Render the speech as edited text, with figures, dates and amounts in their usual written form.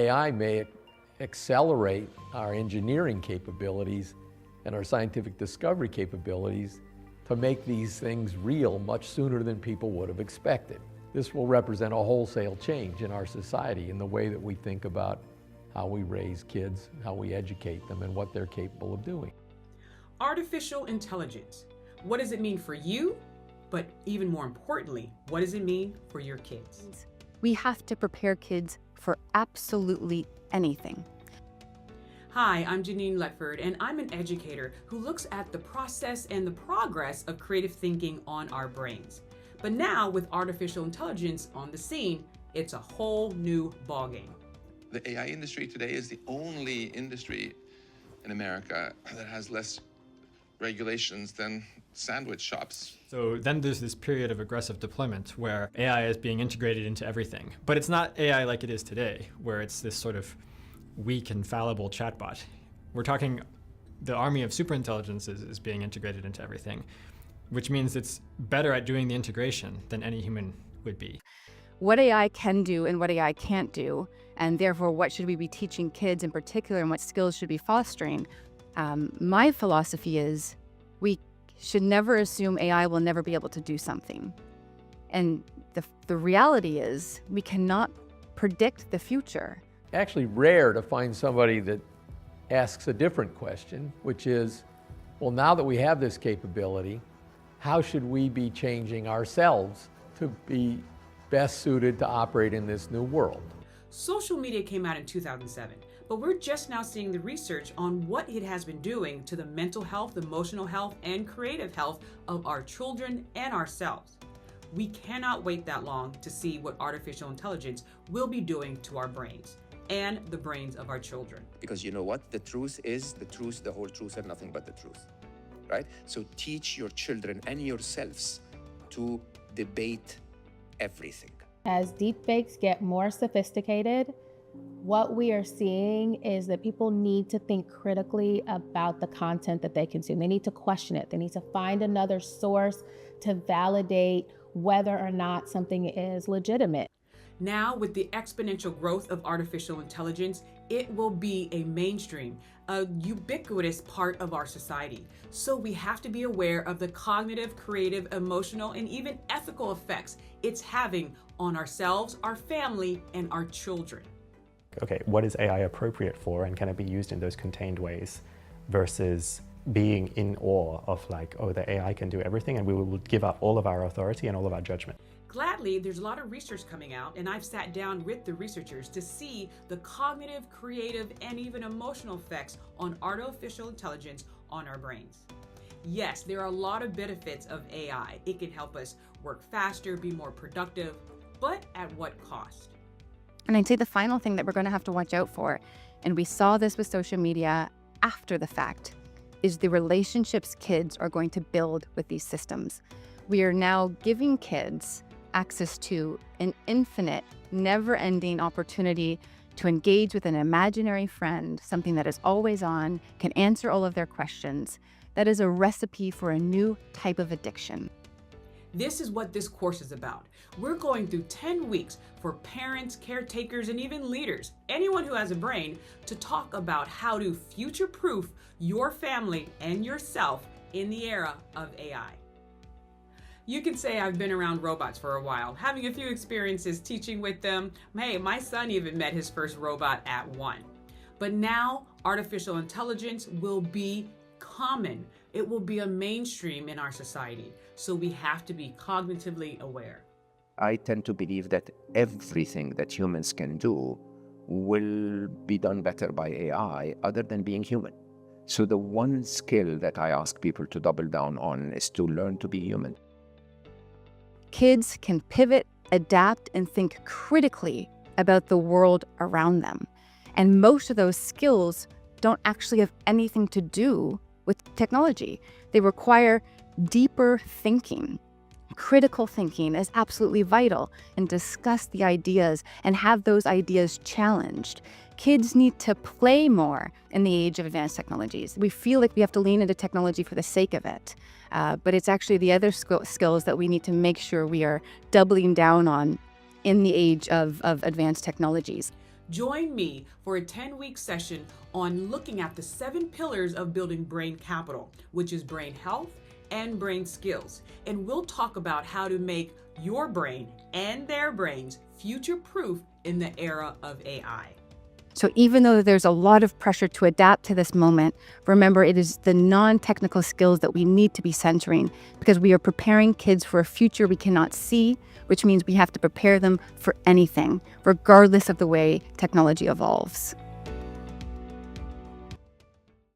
AI may accelerate our engineering capabilities and our scientific discovery capabilities to make these things real much sooner than people would have expected. This will represent a wholesale change in our society in the way that we think about how we raise kids, how we educate them, and what they're capable of doing. Artificial intelligence. What does it mean for you? But even more importantly, what does it mean for your kids? We have to prepare kids for absolutely anything. Hi, I'm Janine Letford, and I'm an educator who looks at the process and the progress of creative thinking on our brains. But now, with artificial intelligence on the scene, it's a whole new ballgame. The AI industry today is the only industry in America that has less regulations than sandwich shops. So then there's this period of aggressive deployment where AI is being integrated into everything. But it's not AI like it is today, where it's this sort of weak and fallible chatbot. We're talking the army of superintelligences is being integrated into everything, which means it's better at doing the integration than any human would be. What AI can do and what AI can't do, and therefore what should we be teaching kids in particular and what skills should be fostering. My philosophy is we should never assume AI will never be able to do something. And the reality is we cannot predict the future. Actually rare to find somebody that asks a different question, which is, well, now that we have this capability, how should we be changing ourselves to be best suited to operate in this new world? Social media came out in 2007, but we're just now seeing the research on what it has been doing to the mental health, emotional health, and creative health of our children and ourselves. We cannot wait that long to see what artificial intelligence will be doing to our brains and the brains of our children. Because you know what? The truth is the truth, the whole truth, and nothing but the truth, right? So teach your children and yourselves to debate everything. As deepfakes get more sophisticated, what we are seeing is that people need to think critically about the content that they consume. They need to question it. They need to find another source to validate whether or not something is legitimate. Now, with the exponential growth of artificial intelligence, it will be a mainstream, a ubiquitous part of our society. So we have to be aware of the cognitive, creative, emotional, and even ethical effects it's having on ourselves, our family, and our children. Okay, what is AI appropriate for, and can it be used in those contained ways versus being in awe of like, oh, the AI can do everything and we will give up all of our authority and all of our judgment. Gladly, there's a lot of research coming out, and I've sat down with the researchers to see the cognitive, creative, and even emotional effects on artificial intelligence on our brains. Yes, there are a lot of benefits of AI. It can help us work faster, be more productive, but at what cost? And I'd say the final thing that we're going to have to watch out for, and we saw this with social media after the fact, is the relationships kids are going to build with these systems. We are now giving kids access to an infinite, never-ending opportunity to engage with an imaginary friend, something that is always on, can answer all of their questions. That is a recipe for a new type of addiction. This is what this course is about. We're going through 10 weeks for parents, caretakers, and even leaders, anyone who has a brain, to talk about how to future-proof your family and yourself in the era of AI. You can say I've been around robots for a while, having a few experiences teaching with them. Hey, my son even met his first robot at 1. But now artificial intelligence will be common. It will be a mainstream in our society. So we have to be cognitively aware. I tend to believe that everything that humans can do will be done better by AI other than being human. So the one skill that I ask people to double down on is to learn to be human. Kids can pivot, adapt, and think critically about the world around them. And most of those skills don't actually have anything to do with technology. They require deeper thinking. Critical thinking is absolutely vital, and discuss the ideas and have those ideas challenged. Kids need to play more in the age of advanced technologies. We feel like we have to lean into technology for the sake of it, but it's actually the other skills that we need to make sure we are doubling down on in the age of advanced technologies. Join me for a 10-week session on looking at the 7 pillars of building brain capital, which is brain health and brain skills. And we'll talk about how to make your brain and their brains future-proof in the era of AI. So even though there's a lot of pressure to adapt to this moment, remember it is the non-technical skills that we need to be centering, because we are preparing kids for a future we cannot see, which means we have to prepare them for anything, regardless of the way technology evolves.